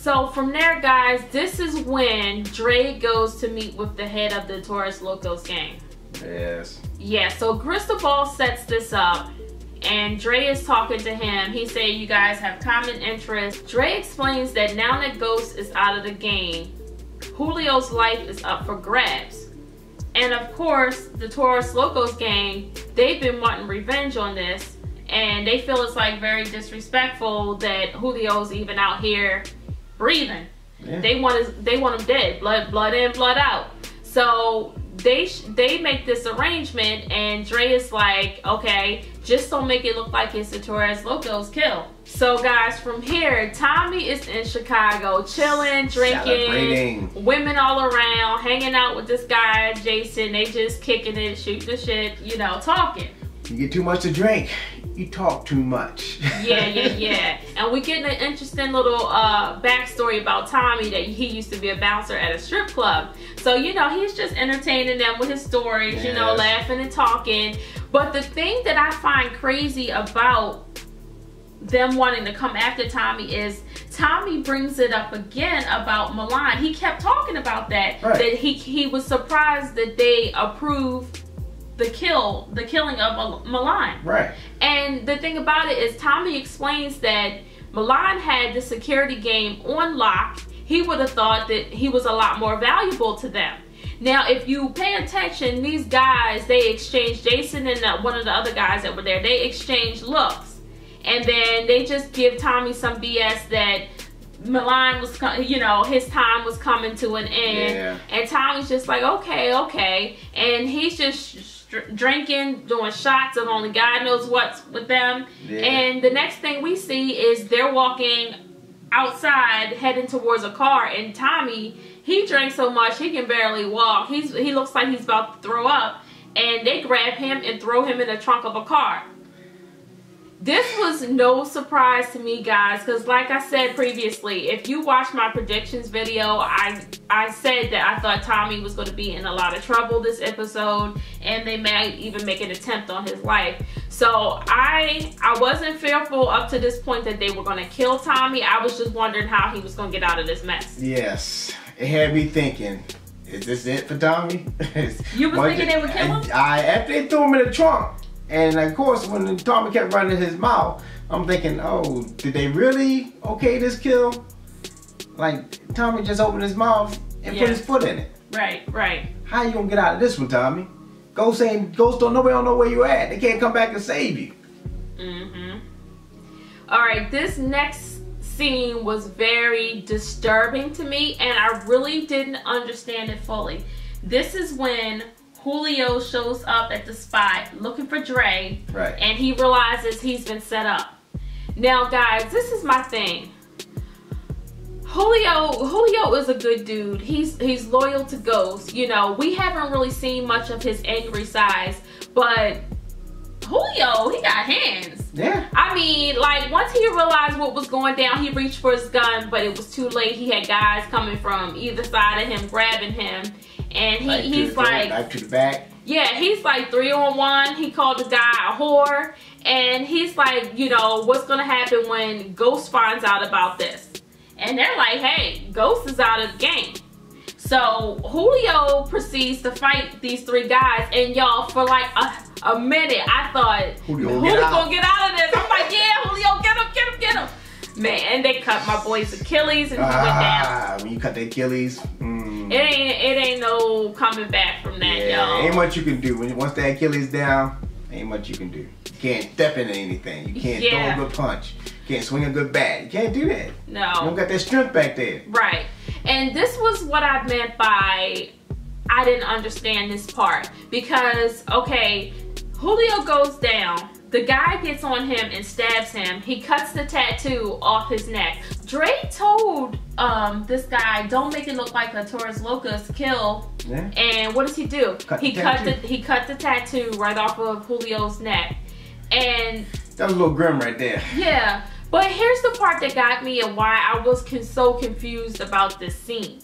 So from there, guys, this is when Dre goes to meet with the head of the Taurus Locos gang. Yes. Yeah, so Cristobal sets this up, and Dre is talking to him. He said, you guys have common interests. Dre explains that now that Ghost is out of the game, Julio's life is up for grabs. And of course, the Taurus Locos gang, they've been wanting revenge on this, and they feel it's like very disrespectful that Julio's even out here breathing. Yeah. They want him dead, blood in, blood out. So they make this arrangement, and Dre is like, okay, just don't make it look like it's the Taurus Locos kill. So guys, from here, Tommy is in Chicago, chilling, drinking, women all around, hanging out with this guy, Jason. They just kicking it, shooting the shit, you know, talking. You get too much to drink, you talk too much. Yeah. And we get an interesting little backstory about Tommy, that he used to be a bouncer at a strip club. So, you know, he's just entertaining them with his stories, yes, you know, laughing and talking. But the thing that I find crazy about them wanting to come after Tommy is Tommy brings it up again about Milan. He kept talking about that, right, that he was surprised that they approved the killing of Milan. Right. And the thing about it is Tommy explains that Milan had the security game on lock. He would have thought that he was a lot more valuable to them. Now, if you pay attention, these guys, they exchanged, Jason and one of the other guys that were there, they exchanged looks. And then they just give Tommy some BS that Milan was, you know, his time was coming to an end. Yeah. And Tommy's just like, okay. And he's just drinking, doing shots, and only God knows what's with them. Yeah. And the next thing we see is they're walking outside, heading towards a car, and Tommy, he drank so much he can barely walk. He looks like he's about to throw up, and they grab him and throw him in the trunk of a car. This was no surprise to me, guys, because like I said previously, if you watched my predictions video, I said that I thought Tommy was going to be in a lot of trouble this episode, and they might even make an attempt on his life. So I wasn't fearful up to this point that they were going to kill Tommy. I was just wondering how he was going to get out of this mess. Yes, it had me thinking, is this it for Tommy? You was thinking they would kill him? After they threw him in the trunk. And of course, when Tommy kept running his mouth, I'm thinking, oh, did they really okay this kill? Like, Tommy just opened his mouth and put his foot in it. Right. How you gonna get out of this one, Tommy? Ghost don't nobody don't know where you at. They can't come back and save you. All right, this next scene was very disturbing to me, and I really didn't understand it fully. This is when Julio shows up at the spot looking for Dre, right, and he realizes he's been set up. Now, guys, this is my thing. Julio is a good dude. He's loyal to Ghost. You know, we haven't really seen much of his angry sides, but Julio, he got hands. Yeah. I mean, like, once he realized what was going down, he reached for his gun, but it was too late. He had guys coming from either side of him, grabbing him. And he's like, back to the back. Yeah, he's like 3-on-1. He called the guy a whore. And he's like, you know, what's going to happen when Ghost finds out about this? And they're like, hey, Ghost is out of the game. So Julio proceeds to fight these three guys. And y'all, for like a minute, I thought, Julio's gonna get out of this. I'm like, yeah, Julio, get him. Man, they cut my boy's Achilles and he went down. When you cut the Achilles, it ain't no coming back from that, y'all. Ain't much you can do. Once the Achilles down, ain't much you can do. You can't step into anything. You can't throw a good punch. You can't swing a good bat. You can't do that. No. You don't got that strength back there. Right. And this was what I meant by I didn't understand this part. Because, okay, Julio goes down. The guy gets on him and stabs him. He cuts the tattoo off his neck. Dre told this guy, don't make it look like a Taurus Locos kill. Yeah. And what does he do? He cut the tattoo right off of Julio's neck. And that was a little grim right there. Yeah. But here's the part that got me and why I was so confused about this scene.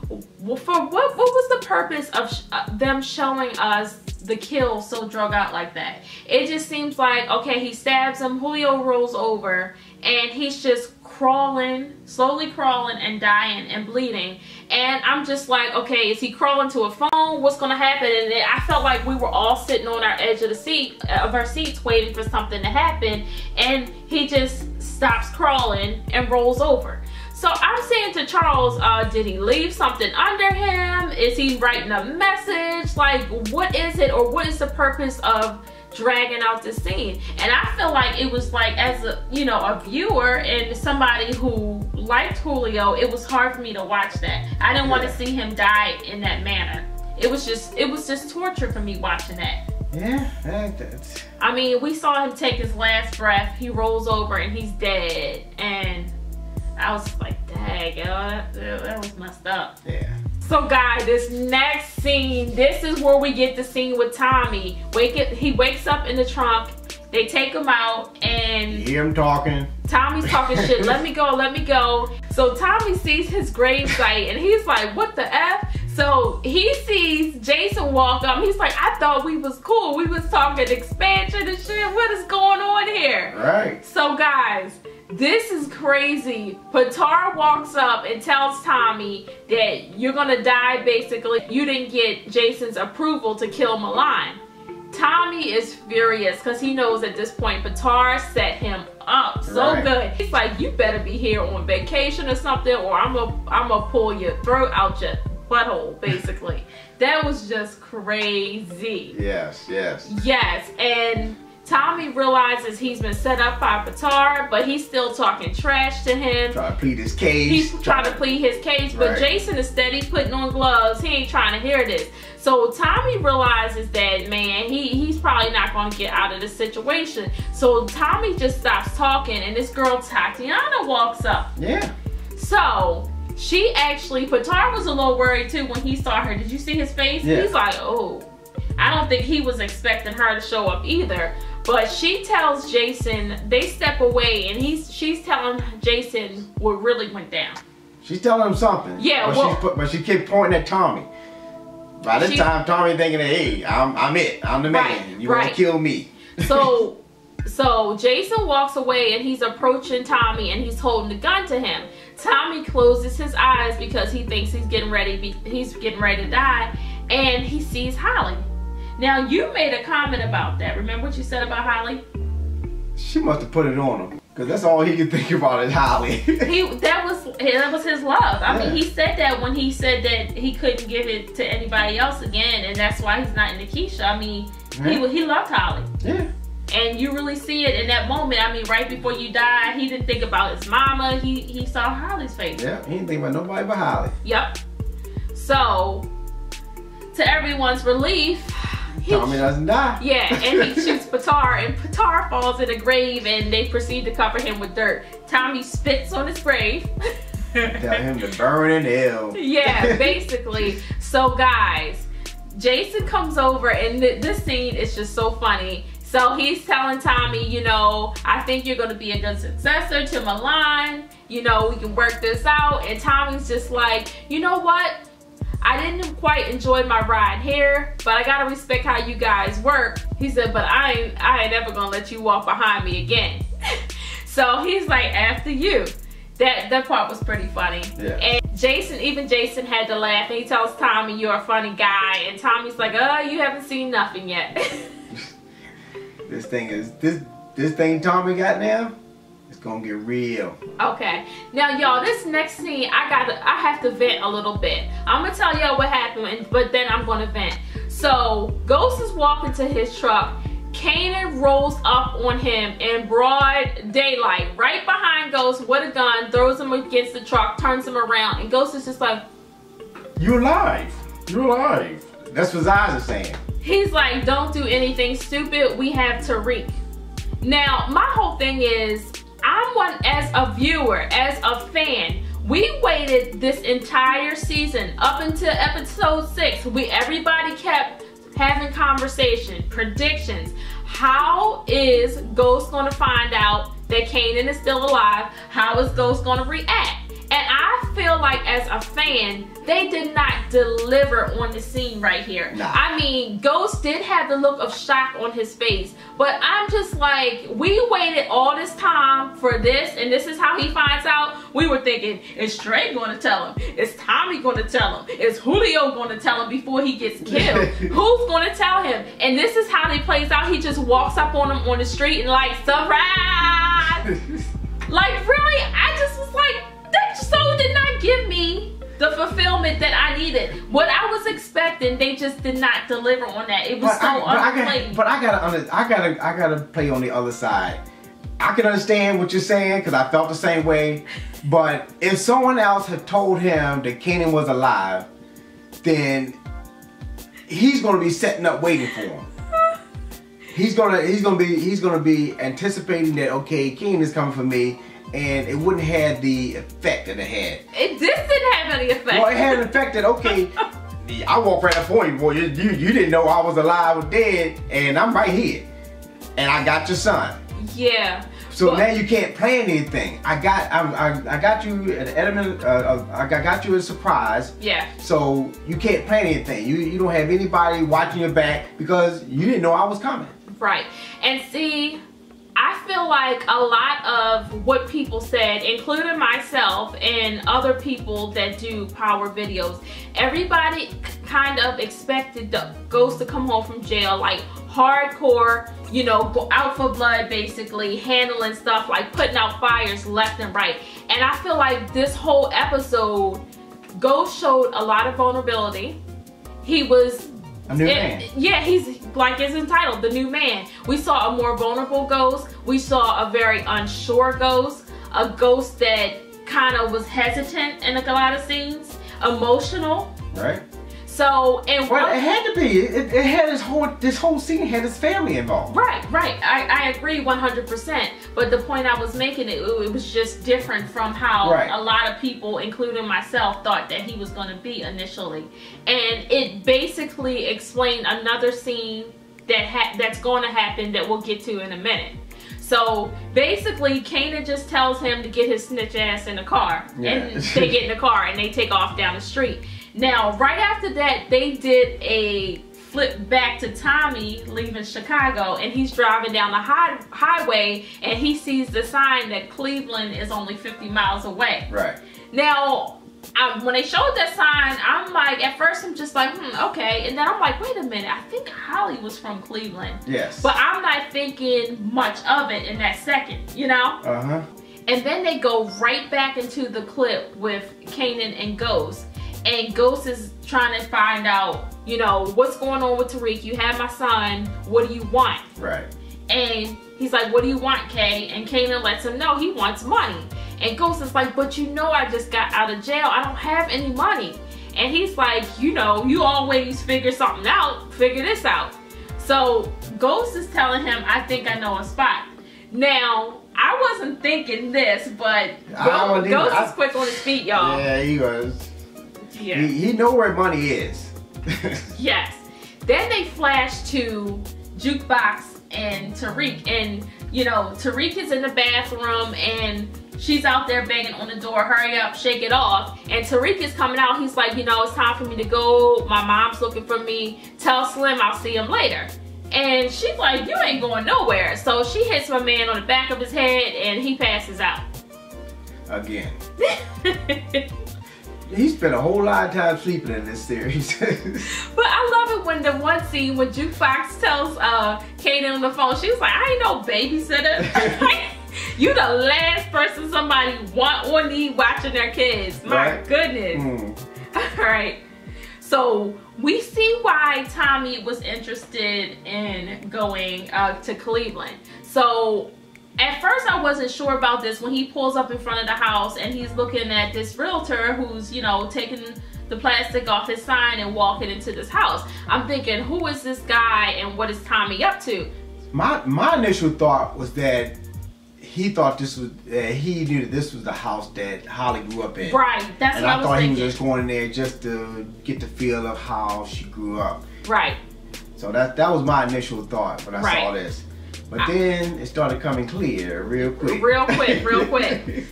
For what was the purpose of them showing us the kill so drug out like that? It just seems like, okay, he stabs him, Julio rolls over, and he's just crawling, slowly crawling and dying and bleeding. And I'm just like, okay, is he crawling to a phone? What's gonna happen? And I felt like we were all sitting on our edge of our seats waiting for something to happen, and he just stops crawling and rolls over. So I'm saying to Charles, did he leave something under him? Is he writing a message? Like, what is it, or what is the purpose of dragging out this scene? And I feel like it was like, as a, you know, a viewer and somebody who liked Julio, it was hard for me to watch that. I didn't want to see him die in that manner. It was just torture for me watching that. Yeah, that's... I mean, we saw him take his last breath. He rolls over and he's dead. And I was like, dang, yo, that was messed up. Yeah. So guys, this next scene, this is where we get the scene with Tommy. He wakes up in the trunk, they take him out, and you hear him talking. Tommy's talking shit, let me go, let me go. So Tommy sees his gravesite and he's like, what the F? So he sees Jason walk up, he's like, I thought we was cool. We was talking expansion and shit. What is going on here? Right. So guys, this is crazy. Petard walks up and tells Tommy that you're gonna die, basically. You didn't get Jason's approval to kill Milan. Tommy is furious because he knows at this point Petard set him up so good. He's like, you better be here on vacation or something, or I'm gonna pull your throat out your butthole, basically. That was just crazy. Yes, yes. Yes, and Tommy realizes he's been set up by Petard, but he's still talking trash to him. Trying to plead his case. He's trying to plead his case, but Jason is steady putting on gloves. He ain't trying to hear this. So Tommy realizes that, man, he's probably not going to get out of this situation. So Tommy just stops talking, and this girl Tatiana walks up. Yeah. So she actually, Petard was a little worried too when he saw her. Did you see his face? Yeah. He's like, oh. I don't think he was expecting her to show up either. But she tells Jason, they step away, and she's telling Jason what really went down. She's telling him something. Yeah, but she kept pointing at Tommy. By this time, Tommy thinking, hey, I'm it. I'm the man. You want to kill me. So Jason walks away, and he's approaching Tommy, and he's holding the gun to him. Tommy closes his eyes because he thinks he's getting ready to die, and he sees Holly. Now, you made a comment about that. Remember what you said about Holly? She must have put it on him, because that's all he could think about is Holly. that was his love. I mean, he said that when he said that he couldn't give it to anybody else again, and that's why he's not into Keisha. I mean, he loved Holly. Yeah. And you really see it in that moment. I mean, right before you died, he didn't think about his mama. He saw Holly's face. Yeah, he didn't think about nobody but Holly. Yep. So, to everyone's relief, Tommy doesn't die. Yeah, and he shoots Petard, and Petard falls in a grave, and they proceed to cover him with dirt. Tommy spits on his grave. Tell him to burn in hell. Yeah, basically. So guys, Jason comes over, and this scene is just so funny. So he's telling Tommy, you know, I think you're going to be a good successor to Milan. You know, we can work this out. And Tommy's just like, you know what? I didn't quite enjoy my ride here, but I gotta respect how you guys work. He said, but I ain't ever gonna let you walk behind me again. So he's like, after you. That part was pretty funny. Yeah. And Jason had to laugh, and he tells Tommy, you're a funny guy. And Tommy's like, you haven't seen nothing yet. This thing Tommy got now, it's gonna get real. Okay. Now, y'all, this next scene, I have to vent a little bit. I'm gonna tell y'all what happened, but then I'm gonna vent. So, Ghost is walking to his truck. Kanan rolls up on him in broad daylight, right behind Ghost with a gun, throws him against the truck, turns him around, and Ghost is just like, you're alive. You're alive. That's what Zaz is saying. He's like, don't do anything stupid. We have Tariq. Now, my whole thing is, I'm one, as a viewer, as a fan, we waited this entire season up until episode 6. Everybody kept having conversation, predictions. How is Ghost going to find out that Kanan is still alive? How is Ghost going to react? And I feel like as a fan, they did not deliver on the scene right here. Nah. I mean, Ghost did have the look of shock on his face, but I'm just like, we waited all this time for this, and this is how he finds out. We were thinking, is Trey going to tell him? Is Tommy going to tell him? Is Julio going to tell him before he gets killed? Who's going to tell him? And this is how they plays out. He just walks up on him on the street and like, surprise! Like, really? I just was like, that show did not give me the fulfillment that I needed. What I was expecting, they just did not deliver on that. It was unplayed. But I gotta play on the other side. I can understand what you're saying because I felt the same way. But if someone else had told him that Kanan was alive, then he's gonna be setting up waiting for him. He's gonna be anticipating that, okay, Kanan is coming for me, and it wouldn't have the effect that it had. This didn't have any effect. Well, it had an effect that, okay, I walked right up for you, boy. You didn't know I was alive or dead, and I'm right here, and I got your son. Yeah. So now you can't plan anything. I got you an element. I got you a surprise. Yeah. So you can't plan anything. You don't have anybody watching your back because you didn't know I was coming. Right. And see, I feel like a lot of what people said, including myself and other people that do power videos, everybody kind of expected the Ghost to come home from jail like hardcore, you know, go out for blood, basically handling stuff like putting out fires left and right. And I feel like this whole episode, Ghost showed a lot of vulnerability. He was a new man. Yeah, he's like it's entitled, the new man. We saw a more vulnerable Ghost. We saw a very unsure Ghost. A Ghost that kind of was hesitant in a lot of scenes. Emotional. Right. So, and well, it had to be. It had this whole scene had his family involved. Right. I agree 100%. But the point I was making, it was just different from how a lot of people, including myself, thought that he was going to be initially. And it basically explained another scene that's going to happen that we'll get to in a minute. So basically, Kanan just tells him to get his snitch ass in the car. Yeah. And they get in the car and they take off down the street. Now, right after that, they did a flip back to Tommy leaving Chicago, and he's driving down the highway, and he sees the sign that Cleveland is only 50 miles away. Right. Now, when they showed that sign, I'm like, at first I'm just like, okay. And then I'm like, wait a minute, I think Holly was from Cleveland. Yes. But I'm not thinking much of it in that second, you know? Uh-huh. And then they go right back into the clip with Kanan and Ghost. And Ghost is trying to find out, you know, what's going on with Tariq. You have my son. What do you want? Right. And he's like, what do you want, Kay? And Kanan lets him know he wants money. And Ghost is like, but you know I just got out of jail. I don't have any money. And he's like, you know, you always figure something out. Figure this out. So Ghost is telling him, I think I know a spot. Now, I wasn't thinking this, but Ghost is quick on his feet, y'all. Yeah, he was. Yeah. He know where money is. Yes. Then they flash to Jukebox and Tariq, and you know, Tariq is in the bathroom and she's out there banging on the door, hurry up, shake it off. And Tariq is coming out, he's like, you know, it's time for me to go. My mom's looking for me. Tell Slim I'll see him later. And she's like, you ain't going nowhere. So she hits my man on the back of his head and he passes out. Again. He spent a whole lot of time sleeping in this series. But I love it when the one scene when Jukebox tells Kanan on the phone, she was like, I ain't no babysitter. You the last person somebody want or need watching their kids. My goodness. All right. So we see why Tommy was interested in going to Cleveland. So at first I wasn't sure about this when he pulls up in front of the house and he's looking at this realtor who's, you know, taking the plastic off his sign and walking into this house. I'm thinking, who is this guy and what is Tommy up to? My initial thought was that he thought this was, he knew that this was the house that Holly grew up in. Right, that's what I was thinking. And I thought he was just going in there just to get the feel of how she grew up. Right. So that was my initial thought when I saw this. But then it started coming clear real quick. Real quick.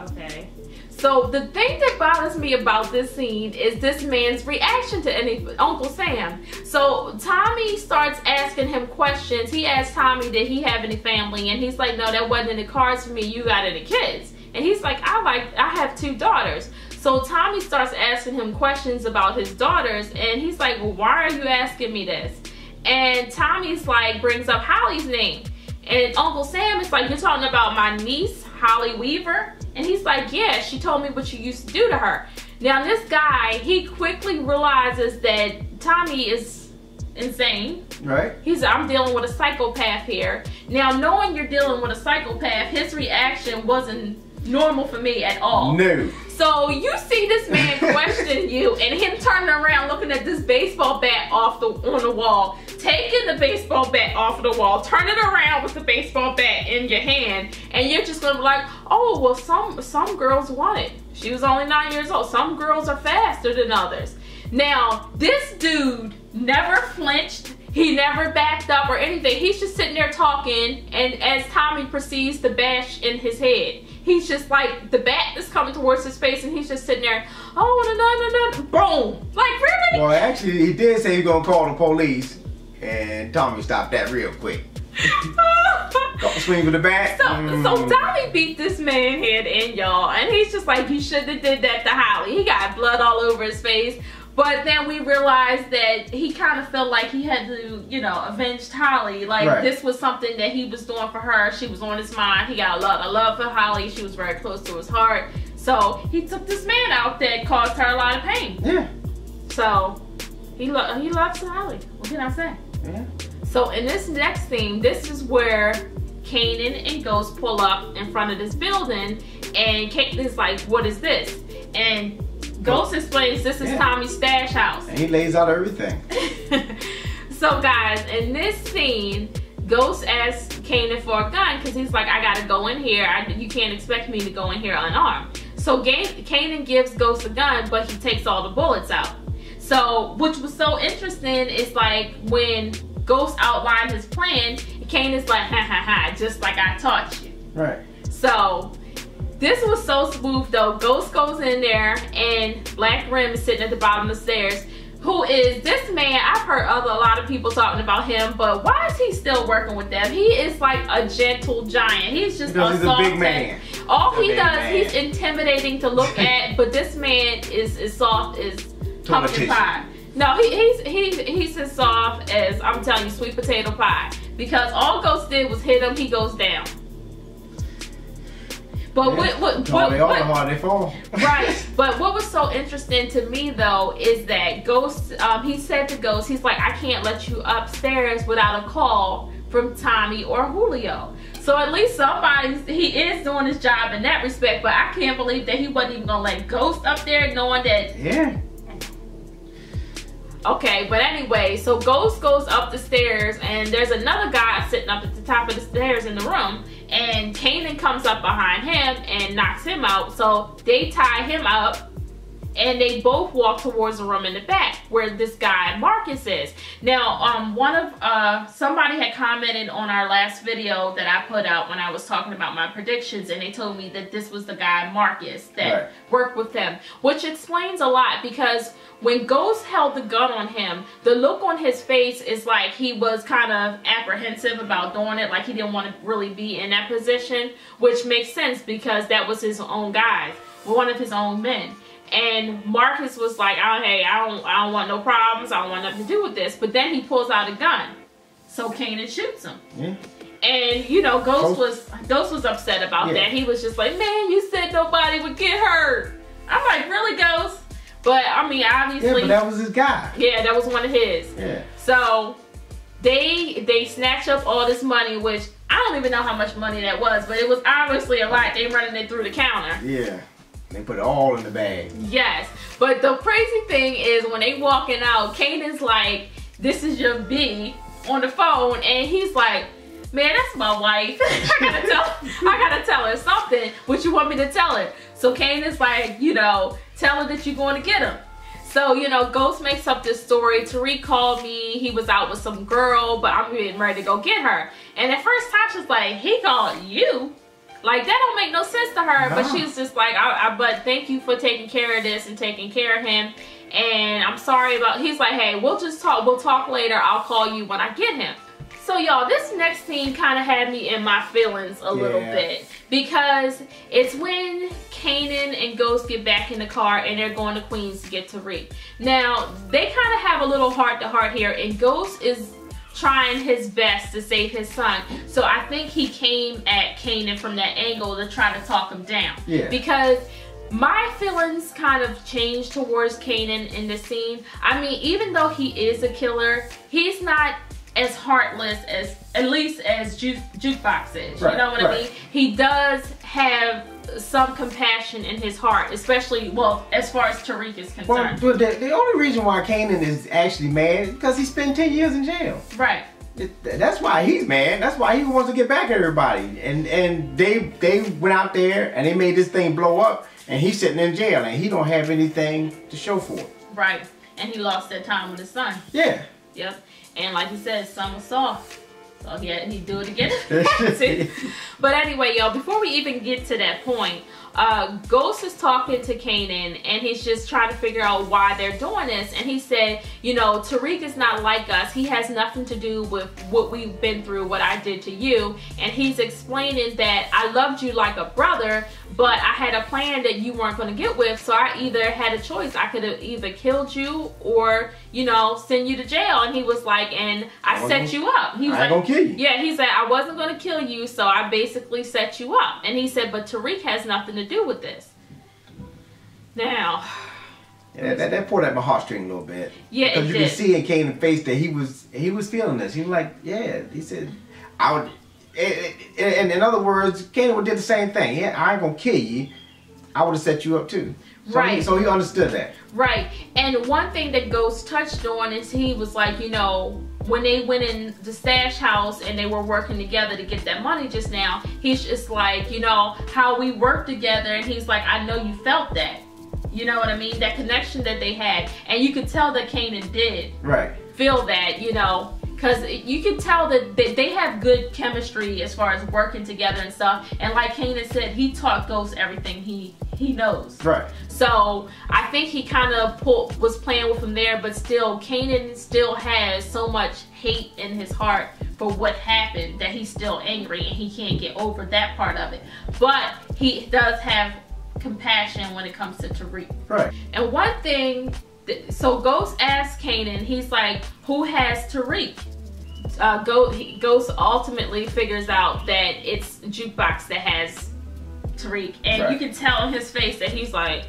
Okay. So the thing that bothers me about this scene is this man's reaction to Uncle Sam. So Tommy starts asking him questions. He asks Tommy, did he have any family? And he's like, no, that wasn't in the cards for me. You got any kids? And he's like, I have 2 daughters. So Tommy starts asking him questions about his daughters, and he's like, well, why are you asking me this? And Tommy's like, brings up Holly's name. And Uncle Sam is like, you're talking about my niece, Holly Weaver? And he's like, yeah, she told me what you used to do to her. Now this guy, he quickly realizes that Tommy is insane. Right. He's I'm dealing with a psychopath here. Now knowing you're dealing with a psychopath, his reaction wasn't normal for me at all. No. So you see this man question you, and him turning around looking at this baseball bat on the wall, taking the baseball bat off of the wall, turning around with the baseball bat in your hand, and you're just gonna be like, oh well, some girls want it. She was only 9 years old. Some girls are faster than others. Now this dude never flinched. He never backed up or anything. He's just sitting there talking, and as Tommy proceeds to bash in his head, he's just like, the bat is coming towards his face, and he's just sitting there, oh, no, boom. Like, really? Well, actually, he did say he was going to call the police, and Tommy stopped that real quick. Swing with the bat. So Tommy beat this man head in, y'all, and he's just like, you shouldn't have did that to Holly. He got blood all over his face. But then we realized that he kind of felt like he had to, you know, avenge Holly. Like, this was something that he was doing for her. She was on his mind. He got a lot of love for Holly. She was very close to his heart. So he took this man out that caused her a lot of pain. Yeah. So he loves Holly. What can I say? Yeah. So in this next scene, this is where Kanan and Ghost pull up in front of this building, and Kanan's like, what is this? And Ghost explains this is Tommy's stash house. And he lays out everything. So guys, in this scene, Ghost asks Kanan for a gun because he's like, I gotta go in here. You can't expect me to go in here unarmed. So Kanan gives Ghost a gun, but he takes all the bullets out. So, which was so interesting is like when Ghost outlined his plan, Kanan's like, ha ha ha, just like I taught you. Right. So this was so smooth though. Ghost goes in there, and Black Rim is sitting at the bottom of the stairs. Who is this man? I've heard a lot of people talking about him, but why is he still working with them? He is like a gentle giant. He's just he's a big man. All he does, he's intimidating to look at, but this man is soft as pumpkin pie. No, he's as soft as, I'm telling you, sweet potato pie. Because all Ghost did was hit him, he goes down. But they fall. Right. But what was so interesting to me though is that Ghost, he said to Ghost, he's like, I can't let you upstairs without a call from Tommy or Julio. So at least he is doing his job in that respect. But I can't believe that he wasn't even gonna let Ghost up there, knowing that. Yeah. Okay, but anyway, so Ghost goes up the stairs, and there's another guy sitting up at the top of the stairs in the room, and Kanan comes up behind him and knocks him out. So they tie him up, and they both walk towards the room in the back where this guy Marcus is. Now, somebody had commented on our last video that I put out when I was talking about my predictions, and they told me that this was the guy Marcus that worked with him, which explains a lot, because when Ghost held the gun on him, the look on his face is like he was kind of apprehensive about doing it, like he didn't want to really be in that position, which makes sense because that was his own guy, one of his own men. And Marcus was like, oh, hey, I don't want no problems. I don't want nothing to do with this. But then he pulls out a gun. So Kanan shoots him. Yeah. And, you know, Ghost was upset about that. He was just like, man, you said nobody would get hurt. I'm like, really, Ghost? But, I mean, obviously. Yeah, but that was his guy. Yeah, that was one of his. Yeah. So they snatch up all this money, which I don't even know how much money that was. But it was obviously a lot. They running it through the counter. Yeah. They put it all in the bag. Yes. But the crazy thing is when they walking out, Kanan's like, this is your B on the phone. And he's like, man, that's my wife. I gotta tell her something. What you want me to tell her? So Kanan's like, you know, tell her that you're going to get him. So, you know, Ghost makes up this story. Tariq called me. He was out with some girl, but I'm getting ready to go get her. And at first, Tasha's like, he called you? Like, that don't make no sense to her. No. But she was just like, but thank you for taking care of this and taking care of him. And I'm sorry about, he's like, hey, we'll just talk. We'll talk later. I'll call you when I get him. So y'all, this next scene kind of had me in my feelings a little bit. Because it's when Kanan and Ghost get back in the car and they're going to Queens to get Tariq. Now, they kind of have a little heart-to-heart here. And Ghost is trying his best to save his son. So I think he came at Kanan from that angle to try to talk him down. Yeah. Because my feelings kind of changed towards Kanan in this scene. I mean, even though he is a killer, he's not as heartless as, at least as Jukebox is. Right, you know what I mean? He does have some compassion in his heart, especially, well, as far as Tariq is concerned. Well, the only reason why Kanan is actually mad is because he spent 10 years in jail. Right. That's why he's mad. That's why he wants to get back at everybody. And they went out there and they made this thing blow up, and he's sitting in jail and he don't have anything to show for it. Right. And he lost that time with his son. Yeah. Yep. And like he said, son was soft. So he'd do it again. But anyway, y'all, before we even get to that point, Ghost is talking to Kanan and he's just trying to figure out why they're doing this. And he said, you know, Tariq is not like us. He has nothing to do with what we've been through, what I did to you. And he's explaining that I loved you like a brother, but I had a plan that you weren't going to get with. So I either had a choice. I could have either killed you or, you know, send you to jail. And he was like, and I set you up. He was I ain't gonna kill you. Yeah, he said, I wasn't going to kill you, so I basically set you up. And he said, but Tariq has nothing to do with this. Now, yeah, that pulled at my heartstring a little bit. Yeah, because you can see in Kanan's face that he was feeling this. He was like, yeah. He said, I would. And in other words, Kanan did the same thing. Yeah, I ain't gonna kill you. I would have set you up too. So right. So he understood that. Right. And one thing that Ghost touched on is he was like, you know, when they went in the stash house and they were working together to get that money just now, he's just like, you know, how we worked together, and he's like, I know you felt that. You know what I mean? That connection that they had. And you could tell that Kanan did feel that, you know, because you could tell that they have good chemistry as far as working together and stuff. And like Kanan said, he taught Ghost everything he knows. Right. So I think he kind of was playing with him there, but still, Kanan still has so much hate in his heart for what happened that he's still angry and he can't get over that part of it. But he does have compassion when it comes to Tariq. Right. And one thing, so Ghost asks Kanan, he's like, who has Tariq? Ghost ultimately figures out that it's Jukebox that has Tariq, and you can tell in his face that he's like,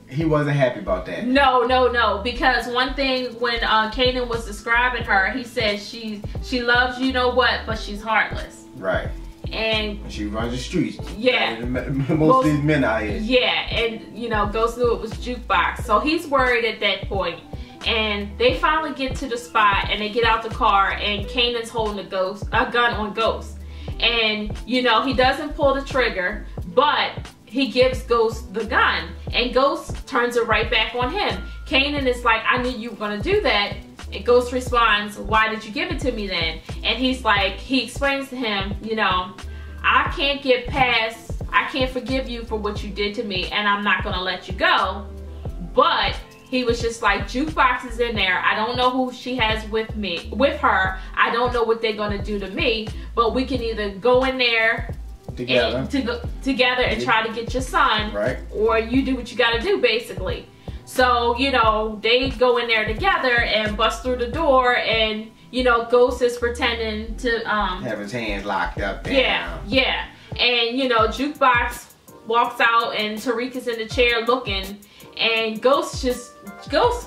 he wasn't happy about that. No, because one thing when Kanan was describing her, he said she loves you know what, but she's heartless. Right. And she runs the streets. Yeah. Most of these men out here. Yeah, and you know, Ghost knew it was Jukebox, so he's worried at that point. And they finally get to the spot and they get out the car, and Kanan's holding a gun on Ghost. And you know, he doesn't pull the trigger, but he gives Ghost the gun, and Ghost turns it right back on him. Kanan is like, I knew you were gonna do that. And Ghost responds, why did you give it to me then? And he's like, he explains to him, you know, I can't forgive you for what you did to me, and I'm not gonna let you go. But he was just like, Jukebox is in there. I don't know who she has with her. I don't know what they're gonna do to me, but we can either go in there together and try to get your son, right? Or you do what you gotta do, basically. So, you know, they go in there together and bust through the door, and, you know, Ghost is pretending to have his hands locked up there. Yeah. And, you know, Jukebox walks out and Tariq is in the chair looking, and Ghost,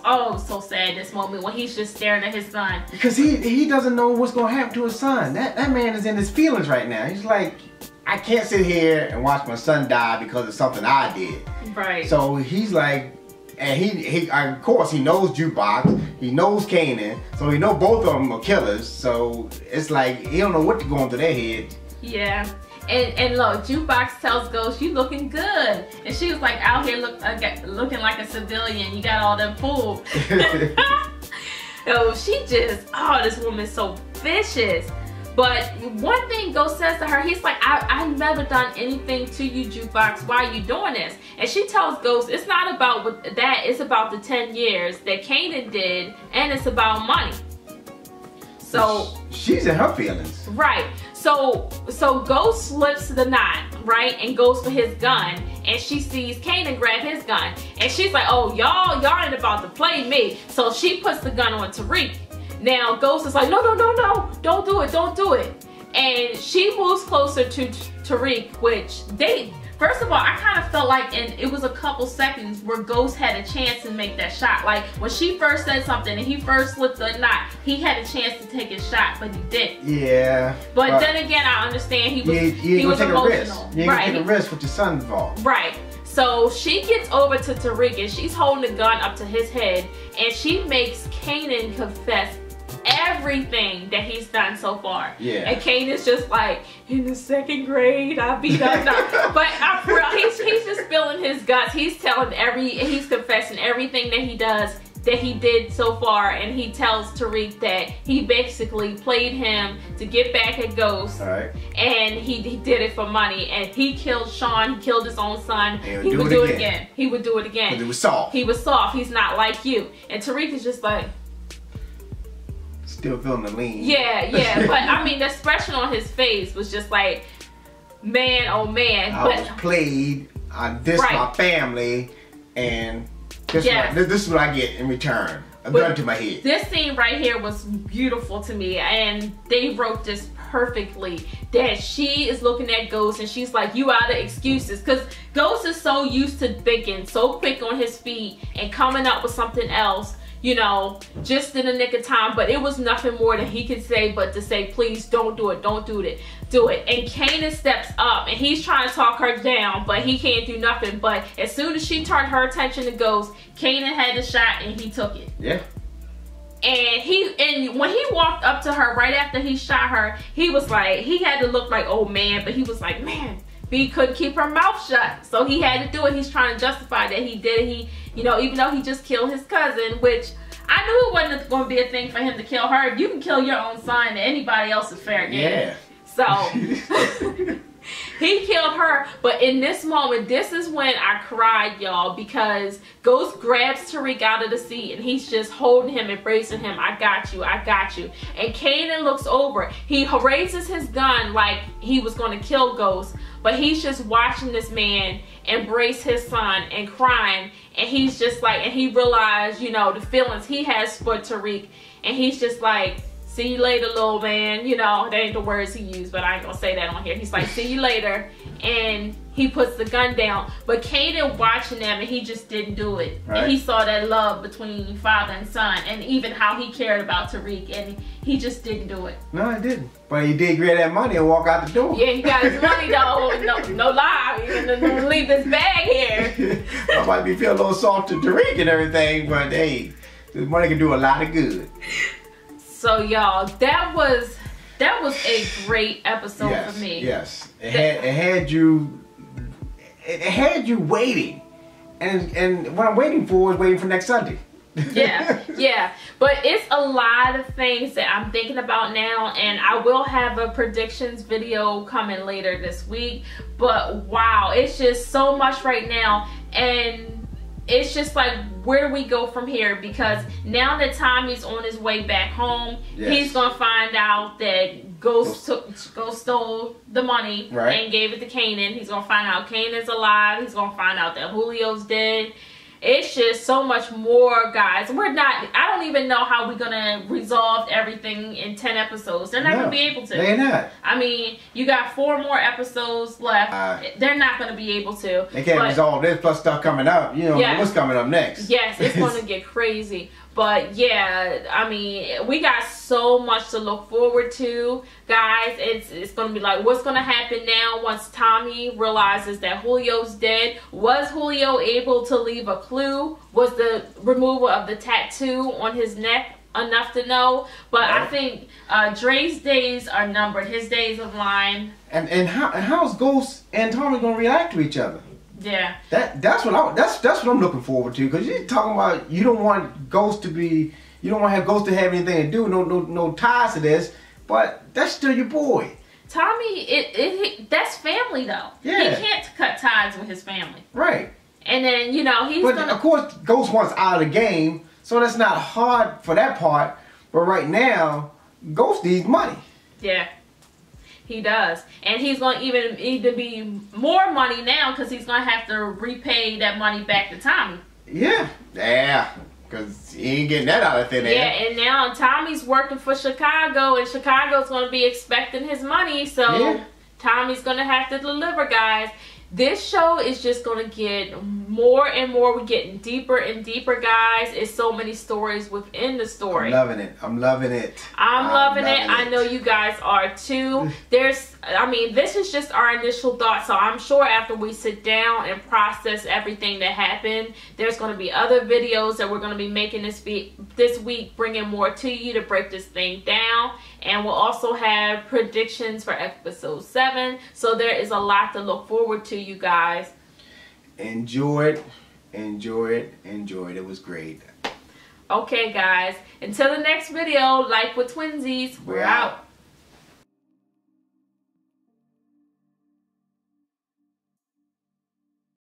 oh, so sad this moment when he's just staring at his son. Because he doesn't know what's going to happen to his son. That man is in his feelings right now. He's like, I can't sit here and watch my son die because of something I did. Right. So he's like, and he of course he knows Jukebox, he knows Kanan, so he knows both of them are killers. So it's like he don't know what to go into their head. Yeah. And look, Jukebox tells Ghost, you looking good. And she was like out here looking like a civilian. You got all them food. So she just, oh, this woman's so vicious. But one thing Ghost says to her, he's like, I've never done anything to you, Jukebox. Why are you doing this? And she tells Ghost, it's not about that. It's about the 10 years that Kanan did, and it's about money. So she's in her feelings. Right. So Ghost slips the knot, right, and goes for his gun. And she sees Kanan grab his gun. And she's like, oh, y'all ain't about to play me. So she puts the gun on Tariq. Now, Ghost is like, no, don't do it. And she moves closer to Tariq, which first of all, I kind of felt like it was a couple seconds where Ghost had a chance to make that shot. Like, when she first said something and he first slipped the knot, he had a chance to take his shot, but he didn't. Yeah. But then again, I understand he was emotional. You ain't gonna take a risk with your son involved. Right. So she gets over to Tariq and she's holding the gun up to his head, and she makes Kanan confess everything that he's done so far. Yeah. And Kanan's just like, in the 2nd grade, I beat up. But for real, he's just spilling his guts. He's confessing everything that he did so far, and he tells Tariq that he basically played him to get back at Ghost. All right. And he did it for money, and he killed Sean, he killed his own son. He would do it again. He would do it again. But it was soft. He was soft. He's not like you. And Tariq is just like, still feeling the lean. Yeah. But I mean, the expression on his face was just like, man, oh man. I was played. I dissed my family, and this is what I get in return. A gun to my head. This scene right here was beautiful to me, and they wrote this perfectly. That she is looking at Ghost and she's like, you out of excuses, because Ghost is so used to thinking so quick on his feet and coming up with something else, you know, just in the nick of time. But it was nothing more than he could say but to say, please don't do it. And Kanan steps up and he's trying to talk her down, but he can't do nothing. But as soon as she turned her attention to Ghost, Kanan had the shot and he took it. Yeah. And when he walked up to her right after he shot her, he was like, he had to look like, oh man, but he was like, man, he couldn't keep her mouth shut, so he had to do it. He's trying to justify that he did it. You know, even though he just killed his cousin, which I knew it wasn't going to be a thing for him to kill her. If you can kill your own son, anybody else is fair game. Yeah. So he killed her. But in this moment, this is when I cried, y'all, because Ghost grabs Tariq out of the seat and he's just holding him, embracing him. I got you. And Kanan looks over. He raises his gun like he was going to kill Ghost. But he's just watching this man embrace his son and crying. And he's just like, and he realized, you know, the feelings he has for Tariq. And he's just like, see you later, little man. You know, that ain't the words he used, but I ain't gonna say that on here. He's like, see you later. And he puts the gun down. But Kanan watching them, and he just didn't do it. Right. And he saw that love between father and son, and even how he cared about Tariq, and he just didn't do it. No, he didn't. But he did grab that money and walk out the door. Yeah, he got his money though. No lie. He's gonna leave this bag here. I might be feeling a little soft to Tariq and everything, but hey, this money can do a lot of good. So y'all, that was a great episode for me. Yes, it had you waiting, and what I'm waiting for is waiting for next Sunday. yeah, but it's a lot of things that I'm thinking about now, and I will have a predictions video coming later this week. But wow, it's just so much right now, and it's just like, where do we go from here? Because now that Tommy's on his way back home, he's gonna find out that Ghost stole the money and gave it to Kanan. He's gonna find out Kanan's alive. He's gonna find out that Julio's dead. It's just so much more, guys. I don't even know how we're gonna resolve everything in 10 episodes. They're not gonna be able to. They're not. I mean, you got 4 more episodes left. They're not gonna be able to. They can't resolve this plus stuff coming up. You know what's coming up next. Yes, it's gonna get crazy. But yeah, I mean, we got so much to look forward to, guys. It's gonna be like, what's gonna happen now once Tommy realizes that Julio's dead? Was Julio able to leave a clue? Was the removal of the tattoo on his neck enough to know? But I think Dre's days are numbered. His days of lying. And how's Ghost and Tommy gonna react to each other? Yeah. That's what I'm looking forward to, because you're talking about you don't want Ghost to have Ghost to have anything to do, no ties to this. but that's still your boy. Tommy, that's family though. Yeah. He can't cut ties with his family. Right. And then, you know, he's but gonna... of course, Ghost wants out of the game, so that's not hard for that part. But right now, Ghost needs money. Yeah. He does. And he's going to even be more money now because he's going to have to repay that money back to Tommy. Yeah. Yeah. Because he ain't getting that out of thin air. Yeah, and now Tommy's working for Chicago, and Chicago's going to be expecting his money. So Tommy's going to have to deliver, guys. This show is just going to get more and more. We're getting deeper and deeper, guys. It's so many stories within the story. I'm loving it. I'm loving it. I'm loving it. I know you guys are too. This is just our initial thoughts. So I'm sure after we sit down and process everything that happened, there's going to be other videos that we're going to be making this week, bringing more to you to break this thing down. And we'll also have predictions for episode 7. So there is a lot to look forward to, you guys. Enjoy it. Enjoy it. Enjoy it. It was great. Okay, guys. Until the next video, Life with Twinsies. We're out.